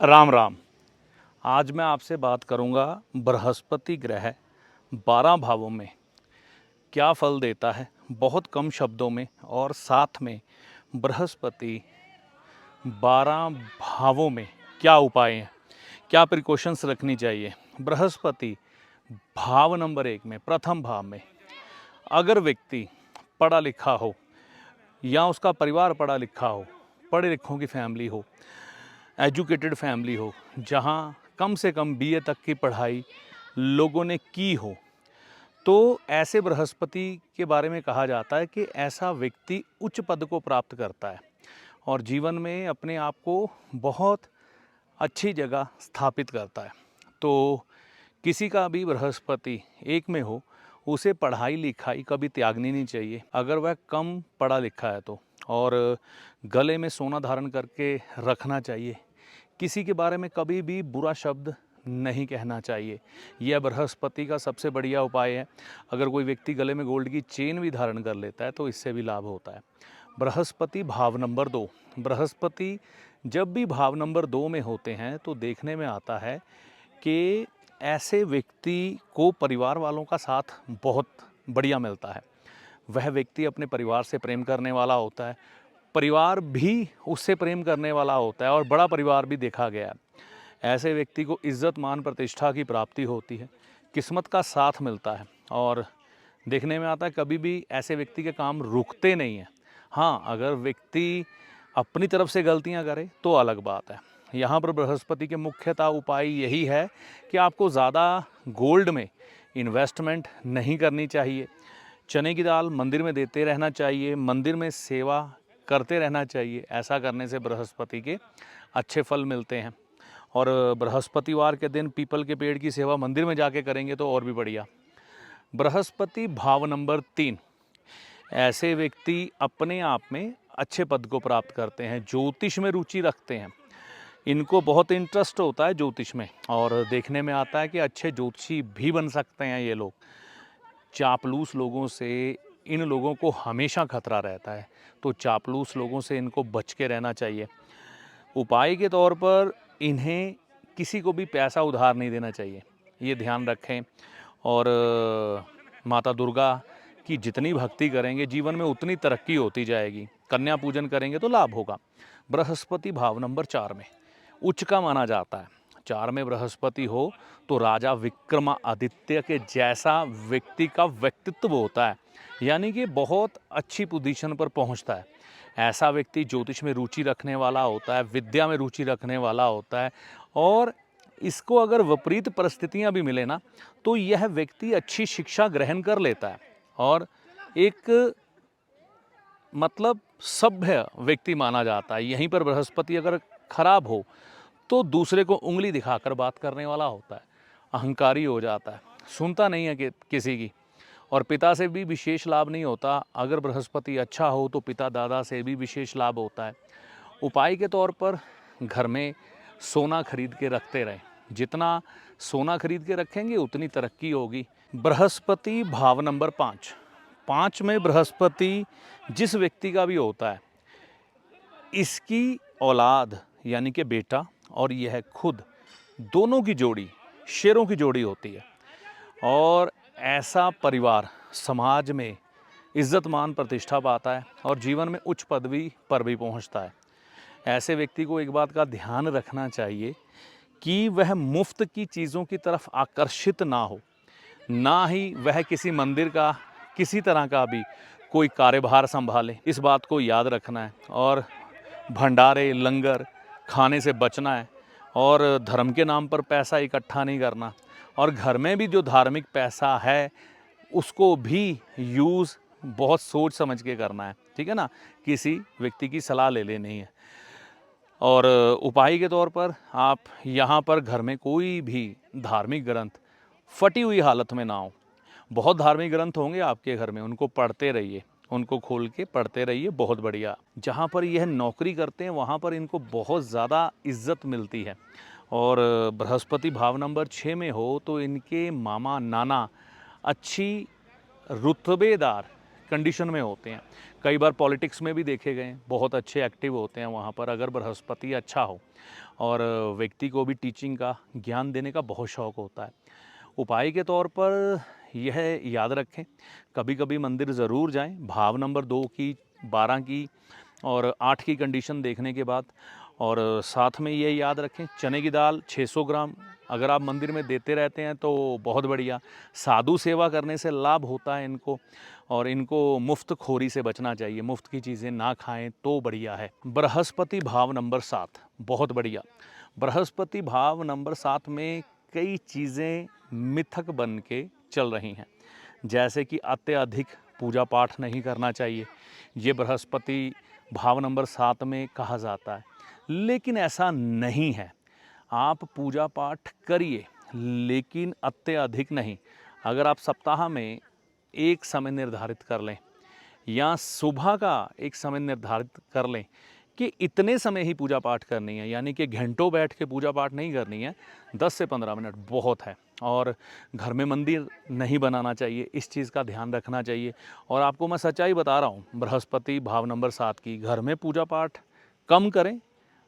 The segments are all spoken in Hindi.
राम राम। आज मैं आपसे बात करूंगा बृहस्पति ग्रह 12 भावों में क्या फल देता है, बहुत कम शब्दों में, और साथ में बृहस्पति 12 भावों में क्या उपाय हैं, क्या प्रिकॉशंस रखनी चाहिए। बृहस्पति भाव नंबर 1 में, प्रथम भाव में, अगर व्यक्ति पढ़ा लिखा हो या उसका परिवार पढ़ा लिखा हो, पढ़े लिखों की फैमिली हो, एजुकेटेड फैमिली हो, जहाँ कम से कम बीए तक की पढ़ाई लोगों ने की हो, तो ऐसे बृहस्पति के बारे में कहा जाता है कि ऐसा व्यक्ति उच्च पद को प्राप्त करता है और जीवन में अपने आप को बहुत अच्छी जगह स्थापित करता है। तो किसी का भी बृहस्पति 1 में हो, उसे पढ़ाई लिखाई कभी त्यागनी नहीं चाहिए अगर वह कम पढ़ा लिखा है तो, और गले में सोना धारण करके रखना चाहिए। किसी के बारे में कभी भी बुरा शब्द नहीं कहना चाहिए। यह बृहस्पति का सबसे बढ़िया उपाय है। अगर कोई व्यक्ति गले में गोल्ड की चेन भी धारण कर लेता है तो इससे भी लाभ होता है। बृहस्पति भाव नंबर 2, बृहस्पति जब भी भाव नंबर 2 में होते हैं तो देखने में आता है कि ऐसे व्यक्ति को परिवार वालों का साथ बहुत बढ़िया मिलता है। वह व्यक्ति अपने परिवार से प्रेम करने वाला होता है, परिवार भी उससे प्रेम करने वाला होता है और बड़ा परिवार भी देखा गया है। ऐसे व्यक्ति को इज्जत मान प्रतिष्ठा की प्राप्ति होती है, किस्मत का साथ मिलता है और देखने में आता है कभी भी ऐसे व्यक्ति के काम रुकते नहीं हैं। हाँ, अगर व्यक्ति अपनी तरफ से गलतियां करे तो अलग बात है। यहाँ पर बृहस्पति के मुख्यतः उपाय यही है कि आपको ज़्यादा गोल्ड में इन्वेस्टमेंट नहीं करनी चाहिए। चने की दाल मंदिर में देते रहना चाहिए, मंदिर में सेवा करते रहना चाहिए। ऐसा करने से बृहस्पति के अच्छे फल मिलते हैं। और बृहस्पतिवार के दिन पीपल के पेड़ की सेवा मंदिर में जाके करेंगे तो और भी बढ़िया। बृहस्पति भाव नंबर 3, ऐसे व्यक्ति अपने आप में अच्छे पद को प्राप्त करते हैं, ज्योतिष में रुचि रखते हैं, इनको बहुत इंटरेस्ट होता है ज्योतिष में और देखने में आता है कि अच्छे ज्योतिषी भी बन सकते हैं ये लोग। चापलूस लोगों से इन लोगों को हमेशा खतरा रहता है, तो चापलूस लोगों से इनको बच के रहना चाहिए। उपाय के तौर पर इन्हें किसी को भी पैसा उधार नहीं देना चाहिए, ये ध्यान रखें। और माता दुर्गा की जितनी भक्ति करेंगे जीवन में उतनी तरक्की होती जाएगी। कन्या पूजन करेंगे तो लाभ होगा। बृहस्पति भाव नंबर 4 में उच्च का माना जाता है। 4 में बृहस्पति हो तो राजा विक्रमादित्य के जैसा व्यक्ति का व्यक्तित्व होता है, यानी कि बहुत अच्छी पोजीशन पर पहुंचता है। ऐसा व्यक्ति ज्योतिष में रुचि रखने वाला होता है, विद्या में रुचि रखने वाला होता है और इसको अगर विपरीत परिस्थितियां भी मिले ना तो यह व्यक्ति अच्छी शिक्षा ग्रहण कर लेता है और एक मतलब सभ्य व्यक्ति माना जाता है। यहीं पर बृहस्पति अगर खराब हो तो दूसरे को उंगली दिखाकर बात करने वाला होता है, अहंकारी हो जाता है, सुनता नहीं है कि किसी की, और पिता से भी विशेष लाभ नहीं होता। अगर बृहस्पति अच्छा हो तो पिता दादा से भी विशेष लाभ होता है। उपाय के तौर पर घर में सोना खरीद के रखते रहें, जितना सोना खरीद के रखेंगे उतनी तरक्की होगी। बृहस्पति भाव नंबर 5, 5 में बृहस्पति जिस व्यक्ति का भी होता है, इसकी औलाद यानी कि बेटा और यह खुद दोनों की जोड़ी शेरों की जोड़ी होती है और ऐसा परिवार समाज में इज्जत मान प्रतिष्ठा पाता है और जीवन में उच्च पदवी पर भी पहुंचता है। ऐसे व्यक्ति को एक बात का ध्यान रखना चाहिए कि वह मुफ्त की चीज़ों की तरफ आकर्षित ना हो, ना ही वह किसी मंदिर का किसी तरह का भी कोई कार्यभार संभाले। इस बात को याद रखना है और भंडारे लंगर खाने से बचना है और धर्म के नाम पर पैसा इकट्ठा नहीं करना और घर में भी जो धार्मिक पैसा है उसको भी यूज़ बहुत सोच समझ के करना है, ठीक है ना, किसी व्यक्ति की सलाह ले लेनी है। और उपाय के तौर पर आप यहाँ पर घर में कोई भी धार्मिक ग्रंथ फटी हुई हालत में ना हो। बहुत धार्मिक ग्रंथ होंगे आपके घर में, उनको पढ़ते रहिए, उनको खोल के पढ़ते रहिए, बहुत बढ़िया। जहाँ पर यह नौकरी करते हैं वहाँ पर इनको बहुत ज़्यादा इज्जत मिलती है। और बृहस्पति भाव नंबर 6 में हो तो इनके मामा नाना अच्छी रुतबेदार कंडीशन में होते हैं। कई बार पॉलिटिक्स में भी देखे गए, बहुत अच्छे एक्टिव होते हैं वहाँ पर अगर बृहस्पति अच्छा हो। और व्यक्ति को भी टीचिंग का, ज्ञान देने का बहुत शौक़ होता है। उपाय के तौर पर यह याद रखें, कभी कभी मंदिर ज़रूर जाएं, भाव नंबर 2 की, 12 की और 8 की कंडीशन देखने के बाद। और साथ में ये याद रखें, चने की दाल 600 ग्राम अगर आप मंदिर में देते रहते हैं तो बहुत बढ़िया। साधु सेवा करने से लाभ होता है इनको, और इनको मुफ्त खोरी से बचना चाहिए, मुफ्त की चीज़ें ना खाएं तो बढ़िया है। बृहस्पति भाव नंबर 7, बहुत बढ़िया। बृहस्पति भाव नंबर 7 में कई चीज़ें मिथक बन के चल रही हैं, जैसे कि अत्यधिक पूजा पाठ नहीं करना चाहिए, ये बृहस्पति भाव नंबर 7 में कहा जाता है। लेकिन ऐसा नहीं है, आप पूजा पाठ करिए लेकिन अत्यधिक नहीं। अगर आप सप्ताह में एक समय निर्धारित कर लें या सुबह का एक समय निर्धारित कर लें कि इतने समय ही पूजा पाठ करनी है, यानी कि घंटों बैठ के पूजा पाठ नहीं करनी है, 10 से 15 मिनट बहुत है। और घर में मंदिर नहीं बनाना चाहिए, इस चीज़ का ध्यान रखना चाहिए। और आपको मैं सच्चाई बता रहा हूँ, बृहस्पति भाव नंबर 7 की, घर में पूजा पाठ कम करें,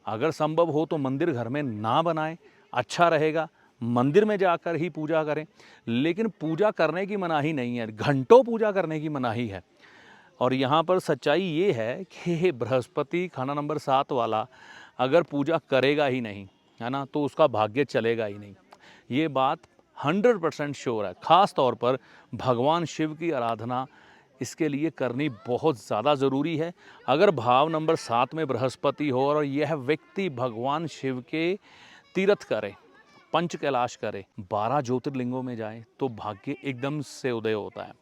अगर संभव हो तो मंदिर घर में ना बनाएं, अच्छा रहेगा। मंदिर में जाकर ही पूजा करें, लेकिन पूजा करने की मनाही नहीं है, घंटों पूजा करने की मनाही है। और यहाँ पर सच्चाई ये है कि बृहस्पति खाना नंबर 7 वाला अगर पूजा करेगा ही नहीं, है ना, तो उसका भाग्य चलेगा ही नहीं। ये बात 100% श्योर है। ख़ास तौर पर भगवान शिव की आराधना इसके लिए करनी बहुत ज़्यादा ज़रूरी है। अगर भाव नंबर 7 में बृहस्पति हो और यह व्यक्ति भगवान शिव के तीर्थ करे, पंच कैलाश करे, 12 ज्योतिर्लिंगों में जाए, तो भाग्य एकदम से उदय होता है।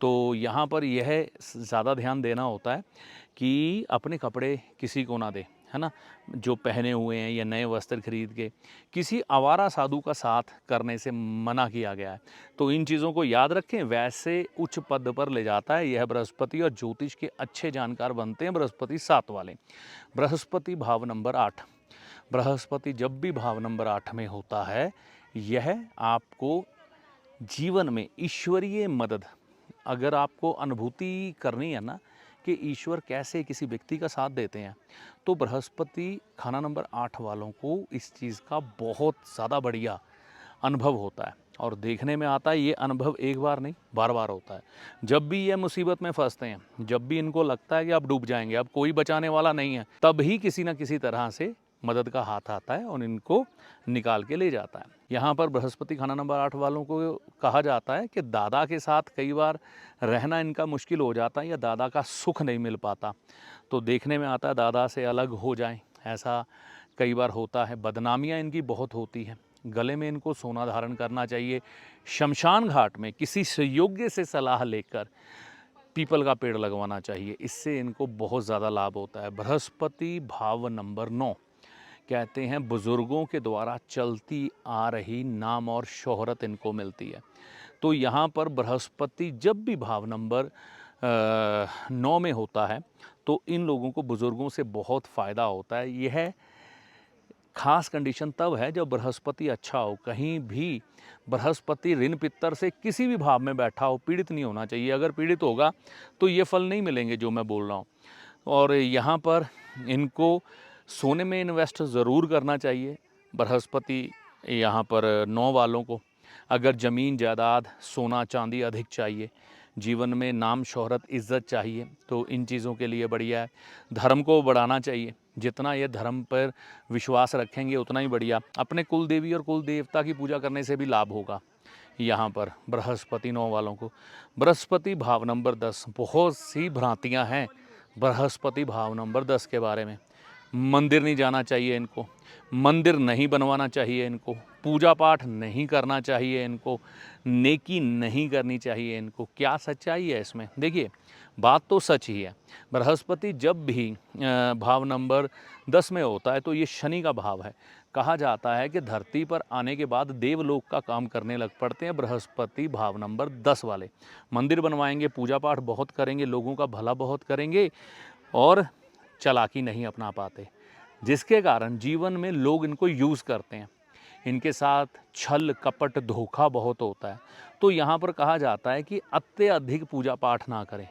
तो यहाँ पर यह ज़्यादा ध्यान देना होता है कि अपने कपड़े किसी को ना दे, है ना, जो पहने हुए हैं, या नए वस्त्र खरीद के किसी आवारा साधु का साथ करने से मना किया गया है। तो इन चीज़ों को याद रखें। वैसे उच्च पद पर ले जाता है यह बृहस्पति, और ज्योतिष के अच्छे जानकार बनते हैं बृहस्पति 7 वाले। बृहस्पति भाव नंबर 8, बृहस्पति जब भी भाव नंबर 8 में होता है, यह आपको जीवन में ईश्वरीय मदद, अगर आपको अनुभूति करनी है ना कि ईश्वर कैसे किसी व्यक्ति का साथ देते हैं, तो बृहस्पति खाना नंबर 8 वालों को इस चीज़ का बहुत ज़्यादा बढ़िया अनुभव होता है। और देखने में आता है ये अनुभव एक बार नहीं, बार बार होता है। जब भी ये मुसीबत में फंसते हैं, जब भी इनको लगता है कि अब डूब जाएंगे, अब कोई बचाने वाला नहीं है, तब ही किसी न किसी तरह से मदद का हाथ आता है और इनको निकाल के ले जाता है। यहाँ पर बृहस्पति खाना नंबर 8 वालों को कहा जाता है कि दादा के साथ कई बार रहना इनका मुश्किल हो जाता है, या दादा का सुख नहीं मिल पाता। तो देखने में आता है दादा से अलग हो जाएं, ऐसा कई बार होता है। बदनामियाँ इनकी बहुत होती हैं। गले में इनको सोना धारण करना चाहिए। शमशान घाट में किसी सुयोग्य से सलाह लेकर पीपल का पेड़ लगवाना चाहिए, इससे इनको बहुत ज़्यादा लाभ होता है। बृहस्पति भाव नंबर 9, कहते हैं बुज़ुर्गों के द्वारा चलती आ रही नाम और शोहरत इनको मिलती है। तो यहाँ पर बृहस्पति जब भी भाव नंबर 9 में होता है, तो इन लोगों को बुज़ुर्गों से बहुत फ़ायदा होता है। यह खास कंडीशन तब है जब बृहस्पति अच्छा हो। कहीं भी बृहस्पति ऋण पित्तर से किसी भी भाव में बैठा हो, पीड़ित नहीं होना चाहिए। अगर पीड़ित होगा तो ये फल नहीं मिलेंगे जो मैं बोल रहा हूँ। और यहाँ पर इनको सोने में इन्वेस्ट ज़रूर करना चाहिए। बृहस्पति यहाँ पर 9 वालों को अगर ज़मीन जायदाद, सोना चांदी अधिक चाहिए, जीवन में नाम शोहरत इज़्ज़त चाहिए, तो इन चीज़ों के लिए बढ़िया है। धर्म को बढ़ाना चाहिए, जितना ये धर्म पर विश्वास रखेंगे उतना ही बढ़िया। अपने कुल देवी और कुल देवता की पूजा करने से भी लाभ होगा। यहाँ पर बृहस्पति 9 वालों को बृहस्पति भाव नंबर 10, बहुत सी भ्रांतियाँ हैं बृहस्पति भाव नंबर 10 के बारे में। मंदिर नहीं जाना चाहिए इनको, मंदिर नहीं बनवाना चाहिए इनको, पूजा पाठ नहीं करना चाहिए इनको, नेकी नहीं करनी चाहिए इनको। क्या सच्चाई है इसमें? देखिए, बात तो सच ही है। बृहस्पति जब भी भाव नंबर 10 में होता है तो ये शनि का भाव है। कहा जाता है कि धरती पर आने के बाद देवलोक का काम करने लग पड़ते हैं बृहस्पति भाव नंबर 10 वाले। मंदिर बनवाएंगे, पूजा पाठ बहुत करेंगे, लोगों का भला बहुत करेंगे, और चालाकी नहीं अपना पाते, जिसके कारण जीवन में लोग इनको यूज़ करते हैं। इनके साथ छल कपट धोखा बहुत होता है। तो यहाँ पर कहा जाता है कि अत्यधिक पूजा पाठ ना करें।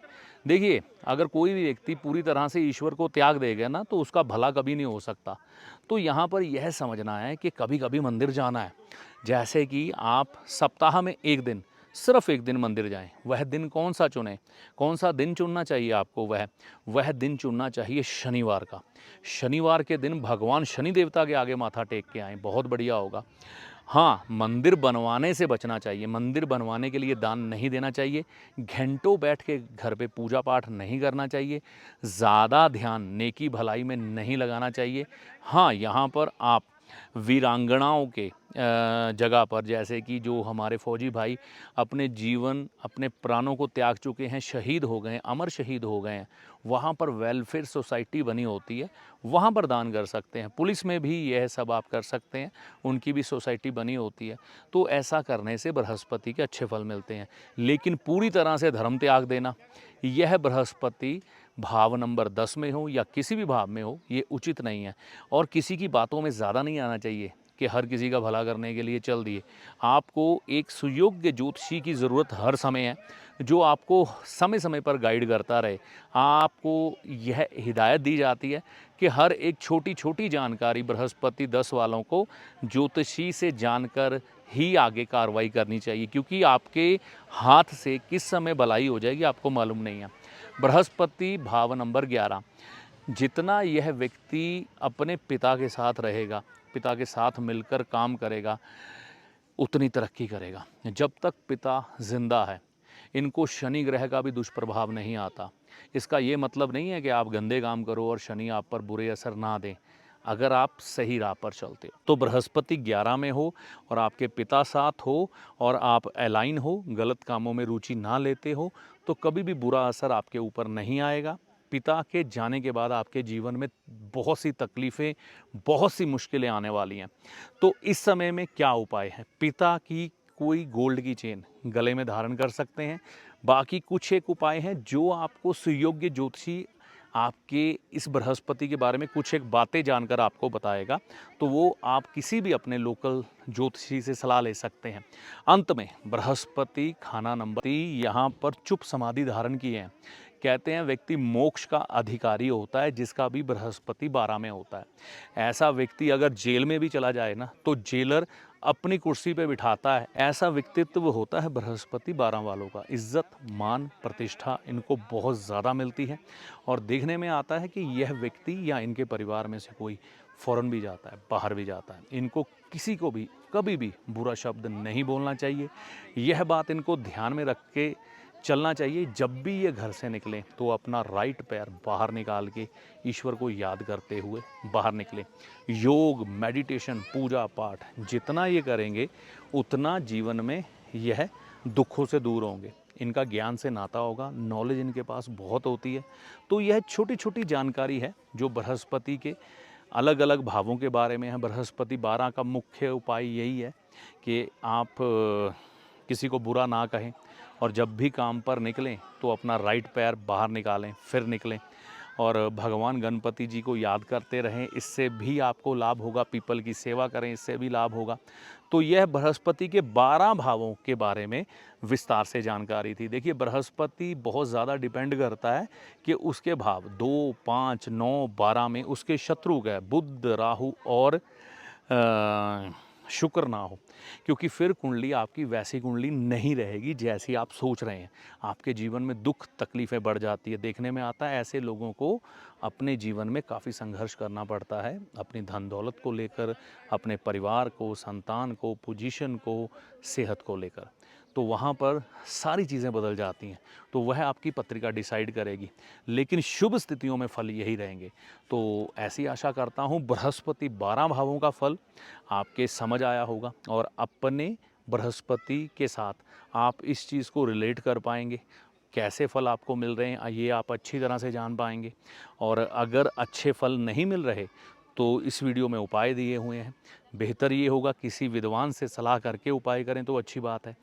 देखिए, अगर कोई भी व्यक्ति पूरी तरह से ईश्वर को त्याग देगा ना, तो उसका भला कभी नहीं हो सकता। तो यहाँ पर यह समझना है कि कभी-कभी मंदिर जाना है। जैसे कि आप सप्ताह में 1 दिन, सिर्फ़ 1 दिन मंदिर जाएँ। वह दिन कौन-सा चुनें? कौन-सा दिन चुनना चाहिए आपको वह दिन चुनना चाहिए शनिवार का। शनिवार के दिन भगवान शनि देवता के आगे माथा टेक के आएँ, बहुत बढ़िया होगा। हाँ, मंदिर बनवाने से बचना चाहिए। मंदिर बनवाने के लिए दान नहीं देना चाहिए। घंटों बैठ के घर पे पूजा पाठ नहीं करना चाहिए। ज़्यादा ध्यान नेकी भलाई में नहीं लगाना चाहिए। हाँ, यहाँ पर आप वीरांगनाओं के जगह पर, जैसे कि जो हमारे फ़ौजी भाई अपने जीवन, अपने प्राणों को त्याग चुके हैं, शहीद हो गए हैं, अमर शहीद हो गए हैं, वहाँ पर वेलफेयर सोसाइटी बनी होती है, वहाँ पर दान कर सकते हैं। पुलिस में भी यह सब आप कर सकते हैं, उनकी भी सोसाइटी बनी होती है। तो ऐसा करने से बृहस्पति के अच्छे फल मिलते हैं। लेकिन पूरी तरह से धर्म त्याग देना, यह बृहस्पति भाव नंबर 10 में हो या किसी भी भाव में हो, ये उचित नहीं है। और किसी की बातों में ज़्यादा नहीं आना चाहिए कि हर किसी का भला करने के लिए चल दिए। आपको एक सुयोग्य ज्योतिषी की ज़रूरत हर समय है, जो आपको समय-समय पर गाइड करता रहे। आपको यह हिदायत दी जाती है कि हर एक छोटी-छोटी जानकारी बृहस्पति 10 वालों को ज्योतिषी से जानकर ही आगे कार्रवाई करनी चाहिए, क्योंकि आपके हाथ से किस समय भलाई हो जाएगी आपको मालूम नहीं है। बृहस्पति भाव नंबर 11, जितना यह व्यक्ति अपने पिता के साथ रहेगा, पिता के साथ मिलकर काम करेगा, उतनी तरक्की करेगा। जब तक पिता जिंदा है, इनको शनि ग्रह का भी दुष्प्रभाव नहीं आता। इसका ये मतलब नहीं है कि आप गंदे काम करो और शनि आप पर बुरे असर ना दें, अगर आप सही राह पर चलते हो। तो बृहस्पति 11 में हो और आपके पिता साथ हो और आप अलाइन हो, गलत कामों में रुचि ना लेते हो, तो कभी भी बुरा असर आपके ऊपर नहीं आएगा। पिता के जाने के बाद आपके जीवन में बहुत सी तकलीफ़ें, बहुत सी मुश्किलें आने वाली हैं। तो इस समय में क्या उपाय है? पिता की कोई गोल्ड की चेन गले में धारण कर सकते हैं। बाकी कुछ एक उपाय हैं जो आपको सुयोग्य ज्योतिषी आपके इस बृहस्पति के बारे में कुछ एक बातें जानकर आपको बताएगा, तो वो आप किसी भी अपने लोकल ज्योतिषी से सलाह ले सकते हैं। अंत में बृहस्पति खाना नंबर 3 यहाँ पर चुप समाधि धारण किए हैं। कहते हैं व्यक्ति मोक्ष का अधिकारी होता है जिसका भी बृहस्पति 12 में होता है। ऐसा व्यक्ति अगर जेल में भी चला जाए ना, तो जेलर अपनी कुर्सी पे बिठाता है। ऐसा व्यक्तित्व होता है बृहस्पति 12 वालों का। इज्जत, मान, प्रतिष्ठा इनको बहुत ज़्यादा मिलती है और देखने में आता है कि यह व्यक्ति या इनके परिवार में से कोई फ़ॉरेन भी जाता है, बाहर भी जाता है। इनको किसी को भी कभी भी बुरा शब्द नहीं बोलना चाहिए। यह बात इनको ध्यान में रख के चलना चाहिए। जब भी ये घर से निकलें तो अपना राइट पैर बाहर निकाल के ईश्वर को याद करते हुए बाहर निकलें। योग, मेडिटेशन, पूजा पाठ जितना ये करेंगे, उतना जीवन में यह दुखों से दूर होंगे। इनका ज्ञान से नाता होगा, नॉलेज इनके पास बहुत होती है। तो यह छोटी-छोटी जानकारी है जो बृहस्पति के अलग-अलग भावों के बारे में है। बृहस्पति 12 का मुख्य उपाय यही है कि आप किसी को बुरा ना कहें और जब भी काम पर निकलें तो अपना राइट पैर बाहर निकालें, फिर निकलें और भगवान गणपति जी को याद करते रहें। इससे भी आपको लाभ होगा। पीपल की सेवा करें, इससे भी लाभ होगा। तो यह बृहस्पति के 12 भावों के बारे में विस्तार से जानकारी थी। देखिए, बृहस्पति बहुत ज़्यादा डिपेंड करता है कि उसके भाव 2, 5, 9, 12 में उसके शत्रु ग्रह बुध, राहु और शुक्र ना हो, क्योंकि फिर कुंडली आपकी वैसी कुंडली नहीं रहेगी जैसी आप सोच रहे हैं। आपके जीवन में दुख तकलीफ़ें बढ़ जाती है। देखने में आता है ऐसे लोगों को अपने जीवन में काफ़ी संघर्ष करना पड़ता है, अपनी धन दौलत को लेकर, अपने परिवार को, संतान को, पोजीशन को, सेहत को लेकर। तो वहाँ पर सारी चीज़ें बदल जाती हैं। तो वह आपकी पत्रिका डिसाइड करेगी, लेकिन शुभ स्थितियों में फल यही रहेंगे। तो ऐसी आशा करता हूँ बृहस्पति 12 भावों का फल आपके समझ आया होगा और अपने बृहस्पति के साथ आप इस चीज़ को रिलेट कर पाएंगे। कैसे फल आपको मिल रहे हैं ये आप अच्छी तरह से जान पाएंगे। और अगर अच्छे फल नहीं मिल रहे तो इस वीडियो में उपाय दिए हुए हैं। बेहतर ये होगा किसी विद्वान से सलाह करके उपाय करें तो अच्छी बात है।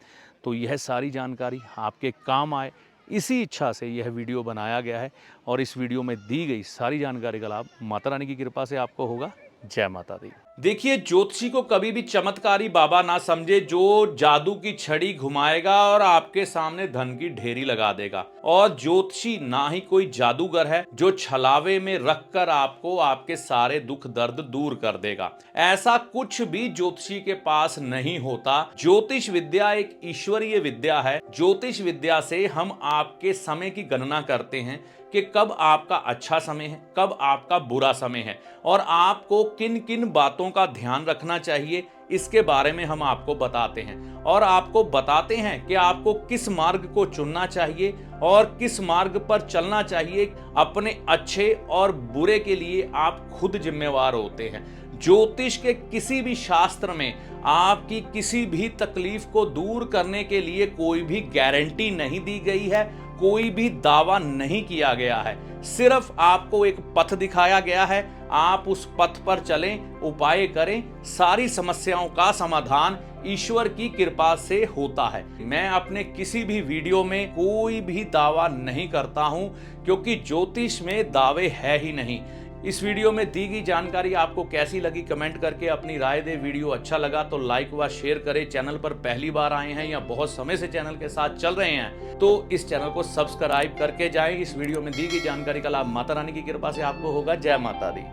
तो यह सारी जानकारी आपके काम आए, इसी इच्छा से यह वीडियो बनाया गया है और इस वीडियो में दी गई सारी जानकारी का लाभ माता रानी की कृपा से आपको होगा। जय माता दी। देखिए, ज्योतिषी को कभी भी चमत्कारी बाबा ना समझे जो जादू की छड़ी घुमाएगा और आपके सामने धन की ढेरी लगा देगा। और ज्योतिषी ना ही कोई जादूगर है जो छलावे में रखकर आपको आपके सारे दुख दर्द दूर कर देगा। ऐसा कुछ भी ज्योतिषी के पास नहीं होता। ज्योतिष विद्या एक ईश्वरीय विद्या है। ज्योतिष विद्या से हम आपके समय की गणना करते हैं कि कब आपका अच्छा समय है, कब आपका बुरा समय है और आपको किन किन बातों का ध्यान रखना चाहिए, इसके बारे में हम आपको बताते हैं। और आपको बताते हैं कि आपको किस मार्ग को चुनना चाहिए और किस मार्ग पर चलना चाहिए। अपने अच्छे और बुरे के लिए आप खुद जिम्मेवार होते हैं। ज्योतिष के किसी भी शास्त्र में आपकी किसी भी तकलीफ को दूर करने के लिए कोई भी गारंटी नहीं दी गई है, कोई भी दावा नहीं किया गया है। सिर्फ आपको एक पथ दिखाया गया है, आप उस पथ पर चलें, उपाय करें। सारी समस्याओं का समाधान ईश्वर की कृपा से होता है। मैं अपने किसी भी वीडियो में कोई भी दावा नहीं करता हूं, क्योंकि ज्योतिष में दावे है ही नहीं। इस वीडियो में दी गई जानकारी आपको कैसी लगी, कमेंट करके अपनी राय दे। वीडियो अच्छा लगा तो लाइक व शेयर करें। चैनल पर पहली बार आए हैं या बहुत समय से चैनल के साथ चल रहे हैं तो इस चैनल को सब्सक्राइब करके जाएं। इस वीडियो में दी गई जानकारी का लाभ माता रानी की कृपा से आपको होगा। जय माता दी।